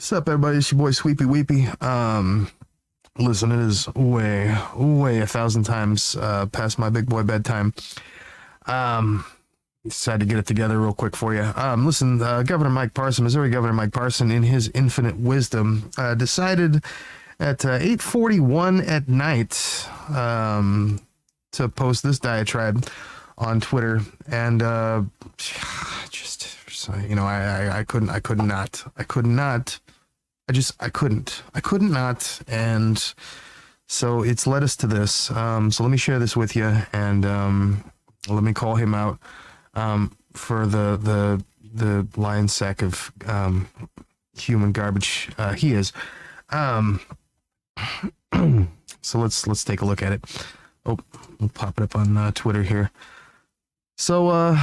What's up, everybody? It's your boy Sweepy Weepy. Listen, it is way 1,000 times past my big boy bedtime. Decided to get it together real quick for you. Listen, Governor Mike Parson, Missouri Governor Mike Parson, in his infinite wisdom, decided at 8:41 at night to post this diatribe on Twitter, and I couldn't not, and so it's led us to this. So let me share this with you, and let me call him out for the lion sack of human garbage he is. So let's take a look at it. Oh, we'll pop it up on Twitter here. So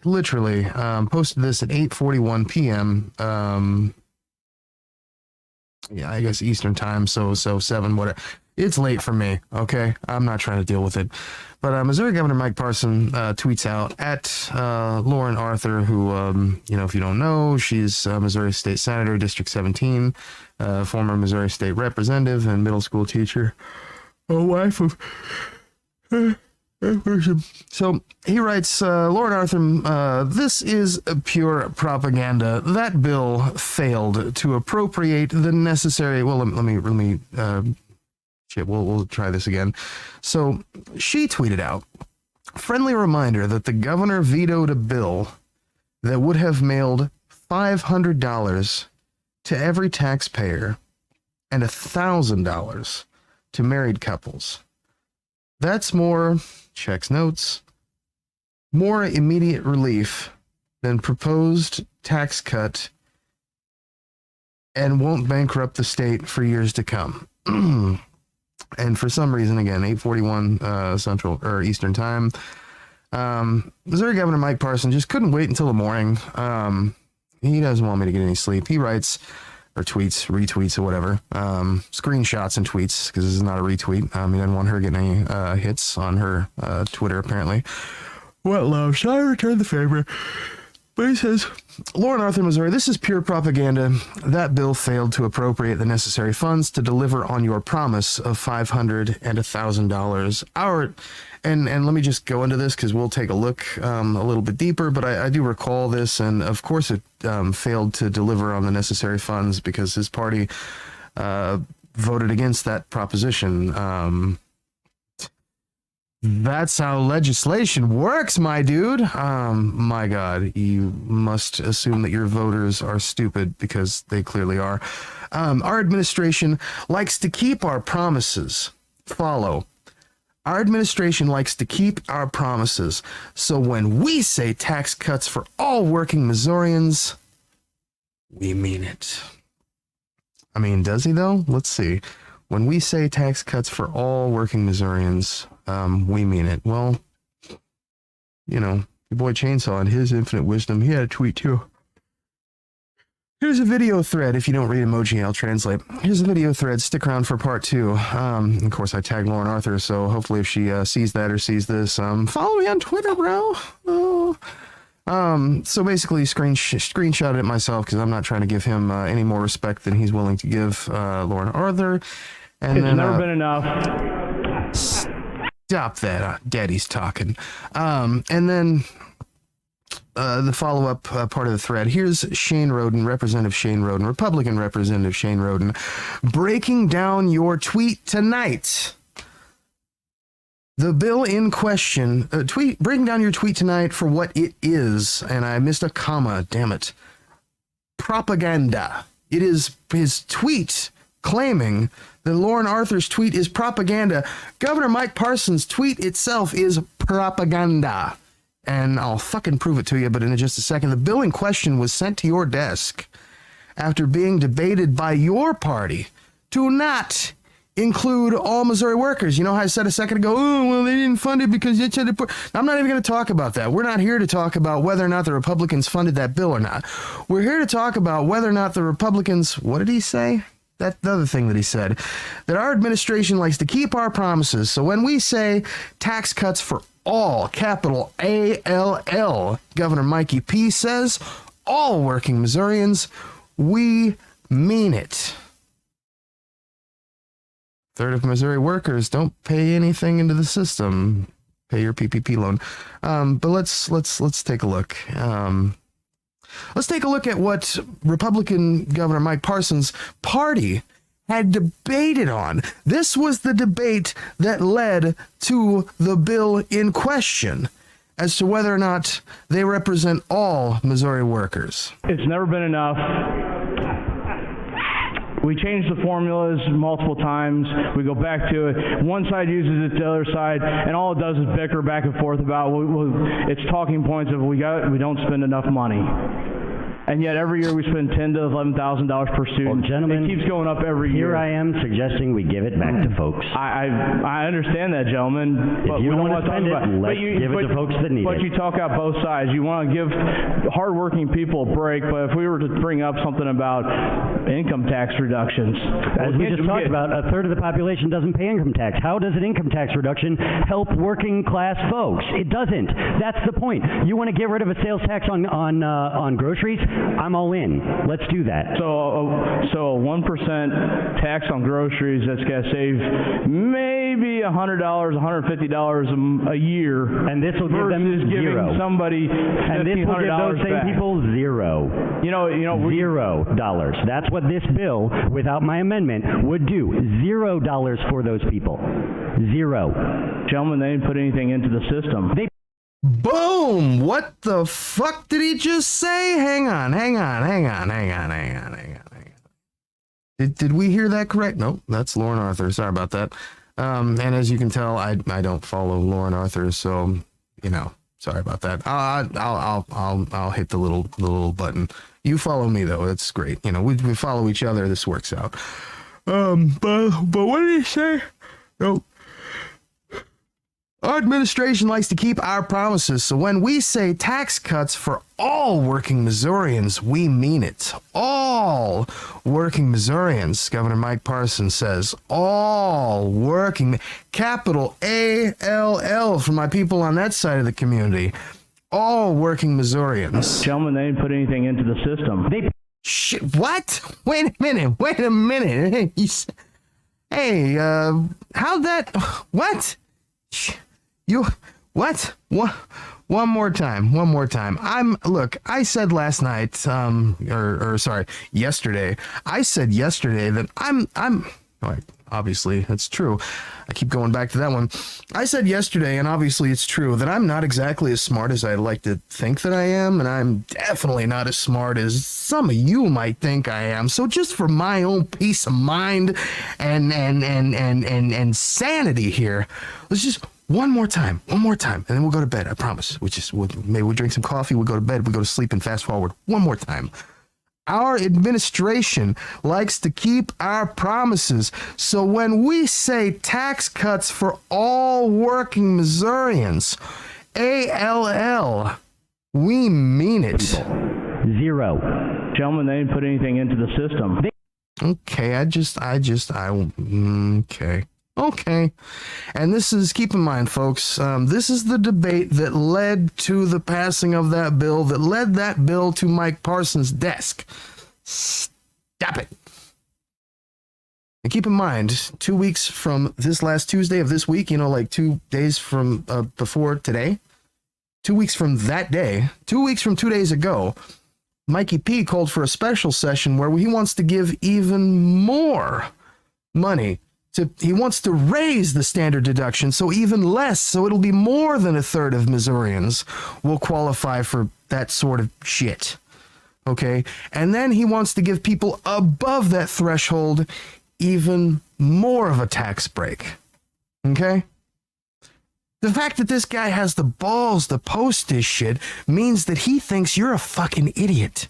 literally posted this at 8:41 p.m. Yeah, I guess Eastern time, so 7, whatever. It's late for me, okay? I'm not trying to deal with it. But Missouri Governor Mike Parson tweets out at Lauren Arthur, who, if you don't know, she's Missouri State Senator, District 17, former Missouri State Representative and middle school teacher, a wife of... So he writes, Lord Arthur, this is pure propaganda. That bill failed to appropriate the necessary. Well, let me. We'll try this again. So she tweeted out, friendly reminder that the governor vetoed a bill that would have mailed $500 to every taxpayer and $1,000 to married couples. That's more, checks notes, more immediate relief than proposed tax cut and won't bankrupt the state for years to come. And for some reason, again, 8:41 Central or Eastern time, Missouri Governor Mike Parson just couldn't wait until the morning. He doesn't want me to get any sleep. He writes, or tweets, retweets, or whatever, screenshots and tweets, because this is not a retweet. He doesn't want her getting any hits on her Twitter, apparently. What love? Shall I return the favor? But he says, Lauren Arthur, Missouri, this is pure propaganda. That bill failed to appropriate the necessary funds to deliver on your promise of $500 and $1,000. And let me just go into this because we'll take a look a little bit deeper, but I do recall this, and of course it failed to deliver on the necessary funds because his party voted against that proposition. That's how legislation works, my dude. My God, you must assume that your voters are stupid because they clearly are. Our administration likes to keep our promises. Follow. Our administration likes to keep our promises. So when we say tax cuts for all working Missourians, we mean it. I mean, does he though? Let's see. When we say tax cuts for all working Missourians, we mean it. Well, your boy Chainsaw, in his infinite wisdom, he had a tweet too. Here's a video thread. If you don't read emoji, I'll translate. Here's a video thread. Stick around for part 2. Of course, I tagged Lauren Arthur, so hopefully if she sees that or sees this, follow me on Twitter, bro. Oh. So basically screenshotted it myself because I'm not trying to give him any more respect than he's willing to give Lauren Arthur. And it's then, never been enough. Stop that. Daddy's talking. And then the follow-up part of the thread. Here's Shane Roden, Representative Shane Roden, Republican Representative Shane Roden, breaking down your tweet tonight. The bill in question, breaking down your tweet tonight for what it is, and I missed a comma, damn it. Propaganda. It is his tweet claiming that Lauren Arthur's tweet is propaganda. Governor Mike Parson's tweet itself is propaganda. And I'll fucking prove it to you, but in just a second. The bill in question was sent to your desk after being debated by your party to not include all Missouri workers. You know how I said a second ago, oh, well, they didn't fund it because it said it. I'm not even going to talk about that. We're not here to talk about whether or not the Republicans funded that bill or not. We're here to talk about whether or not the Republicans, what did he say? That's the other thing that he said, that our administration likes to keep our promises. So when we say tax cuts for all, capital ALL, Governor Mikey P says all working Missourians, we mean it. Third of Missouri workers don't pay anything into the system. Pay your PPP loan. But let's take a look. Let's take a look at what Republican Governor Mike Parson's party had debated on. This was the debate that led to the bill in question as to whether or not they represent all Missouri workers. It's never been enough. We change the formulas multiple times. We go back to it. One side uses it, the other side, and all it does is bicker back and forth about it's talking points of we don't spend enough money. And yet every year we spend $10,000 to $11,000 per student. Well, gentlemen, it keeps going up every year. Here I am suggesting we give it back to folks. I understand that, gentlemen. But if you we don't want to spend it, let's give it to folks that need it. But you talk out both sides. You want to give hardworking people a break, but if we were to bring up something about income tax reductions. As we just talked about, a third of the population doesn't pay income tax. How does an income tax reduction help working class folks? It doesn't. That's the point. You want to get rid of a sales tax on groceries? I'm all in. Let's do that. So a 1% tax on groceries, that's going to save maybe $100, $150 a year. And this will give them zero. Giving somebody $1,500 and this will give those same back. people zero. $0. That's what this bill, without my amendment, would do. $0 for those people. Zero. Gentlemen, they didn't put anything into the system. Boom! What the fuck did he just say? Hang on. Did we hear that correct? Nope, that's Lauren Arthur. Sorry about that. And as you can tell, I don't follow Lauren Arthur, so sorry about that. I'll hit the little button. You follow me though. That's great. We follow each other. This works out. But what did he say? No. Our administration likes to keep our promises, so when we say tax cuts for all working Missourians, we mean it. All working Missourians, Governor Mike Parson says. All working, capital A-L-L for my people on that side of the community. All working Missourians. Gentlemen, they didn't put anything into the system. Shit, what? Wait a minute. Hey, how'd that, what? You what? One more time. I said last night, yesterday. I said yesterday that I'm obviously that's true. I keep going back to that one. I said yesterday, and obviously it's true, that I'm not exactly as smart as I like to think that I am, and I'm definitely not as smart as some of you might think I am. So just for my own peace of mind and sanity here, let's just one more time, and then we'll go to bed, I promise. Maybe we'll drink some coffee, we'll go to bed, we'll go to sleep and fast forward. One more time. Our administration likes to keep our promises. So when we say tax cuts for all working Missourians, A-L-L, we mean it. Zero. Gentlemen, they didn't put anything into the system. Okay. And this is, keep in mind, folks, this is the debate that led to the passing of that bill, that led that bill to Mike Parson's desk. Stop it. And keep in mind, 2 weeks from this last Tuesday of this week, like 2 days from before today, 2 weeks from that day, 2 weeks from 2 days ago, Mikey P called for a special session where he wants to give even more money. He wants to raise the standard deduction so even less, so it'll be more than a third of Missourians will qualify for that sort of shit. Okay? And then he wants to give people above that threshold even more of a tax break. Okay? The fact that this guy has the balls to post this shit means that he thinks you're a fucking idiot.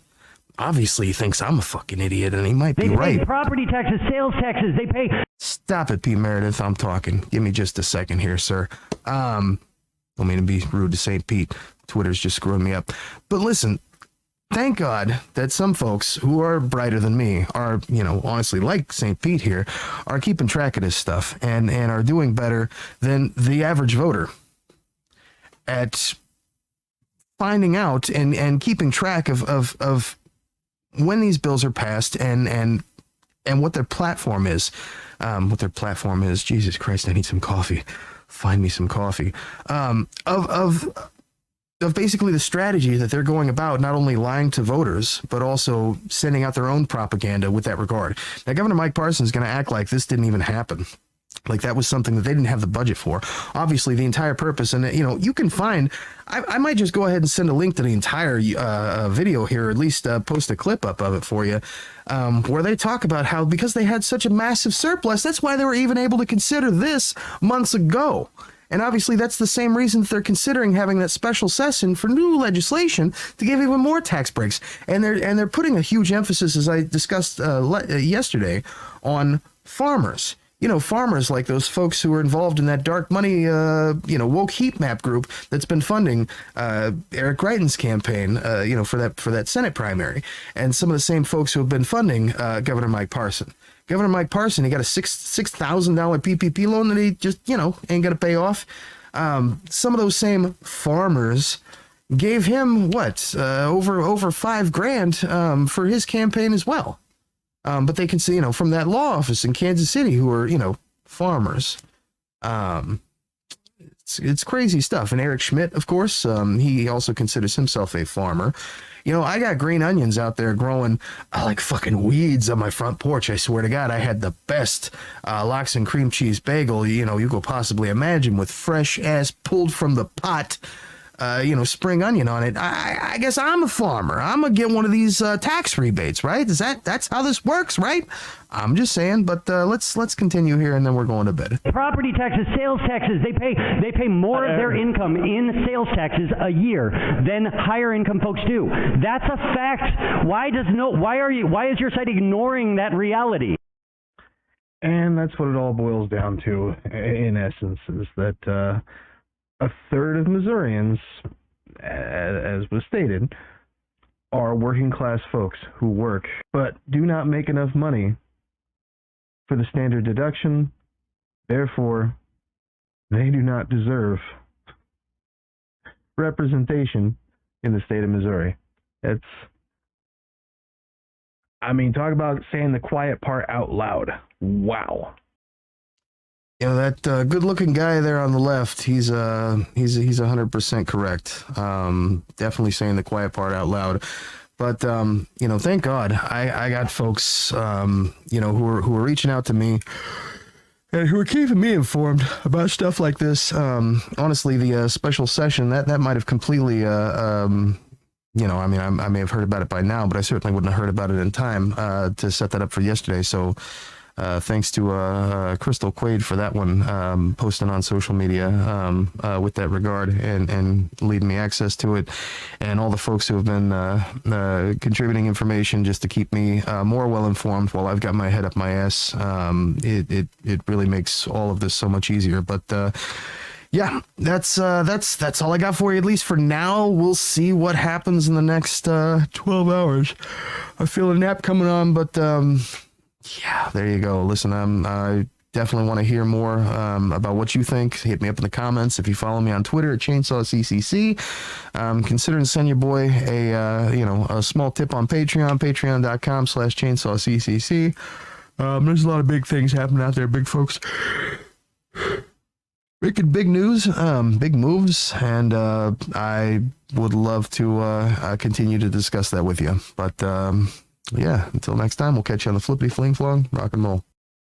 Obviously, he thinks I'm a fucking idiot, and he might be right. They pay property taxes, sales taxes, they pay... Stop it, Pete Meredith. I'm talking. Give me just a second here, sir. Don't mean to be rude to St. Pete. Twitter's just screwing me up. But listen, thank God that some folks who are brighter than me are, honestly, like St. Pete here, are keeping track of this stuff and are doing better than the average voter at finding out and keeping track of when these bills are passed and what their platform is, Jesus Christ, I need some coffee. Find me some coffee. Of basically the strategy that they're going about, not only lying to voters, but also sending out their own propaganda with that regard. Now, Governor Mike Parson is going to act like this didn't even happen. Like that was something that they didn't have the budget for. Obviously, the entire purpose, and you can find, I might just go ahead and send a link to the entire video here, or at least post a clip up of it for you, where they talk about how because they had such a massive surplus, that's why they were even able to consider this months ago. And obviously, that's the same reason that they're considering having that special session for new legislation to give even more tax breaks. And they're putting a huge emphasis, as I discussed yesterday, on farmers. Farmers like those folks who are involved in that dark money, woke heat map group that's been funding Eric Greitens' campaign, for that Senate primary, and some of the same folks who have been funding Governor Mike Parson. Governor Mike Parson, he got a $6,000 PPP loan that he just, ain't going to pay off. Some of those same farmers gave him over $5,000 for his campaign as well. But they can see, from that law office in Kansas City who are, farmers. It's crazy stuff. And Eric Schmidt, of course, he also considers himself a farmer. I got green onions out there growing like fucking weeds on my front porch. I swear to God, I had the best lox and cream cheese bagel, you could possibly imagine, with fresh ass pulled from the pot, spring onion on it. I guess I'm a farmer. I'm gonna get one of these tax rebates, right? That's how this works, right? I'm just saying, but let's continue here, and then we're going to bed. Property taxes, sales taxes, they pay more of their income in sales taxes a year than higher income folks do. That's a fact. Why is your side ignoring that reality? And that's what it all boils down to, in essence, is that a third of Missourians, as was stated, are working class folks who work but do not make enough money for the standard deduction. Therefore, they do not deserve representation in the state of Missouri. Talk about saying the quiet part out loud. Wow. That good-looking guy there on the left, he's 100% correct. Definitely saying the quiet part out loud. But thank God I got folks who are reaching out to me and who are keeping me informed about stuff like this. Honestly, the special session that might have completely I may have heard about it by now, but I certainly wouldn't have heard about it in time to set that up for yesterday. So thanks to Crystal Quaid for that one, posting on social media with that regard and leading me access to it, and all the folks who have been contributing information just to keep me more well informed while I've got my head up my ass. It really makes all of this so much easier. But yeah, that's all I got for you, at least for now. We'll see what happens in the next 12 hours. I feel a nap coming on, but yeah, there you go. Listen, I definitely want to hear more about what you think. Hit me up in the comments. If you follow me on Twitter at ChainsawCCC, consider send your boy a small tip on Patreon, patreon.com/ChainsawCCC. There's a lot of big things happening out there, big folks. Making big news, big moves, and I would love to continue to discuss that with you. But yeah, until next time, we'll catch you on the flippity fling flong. Rock and roll.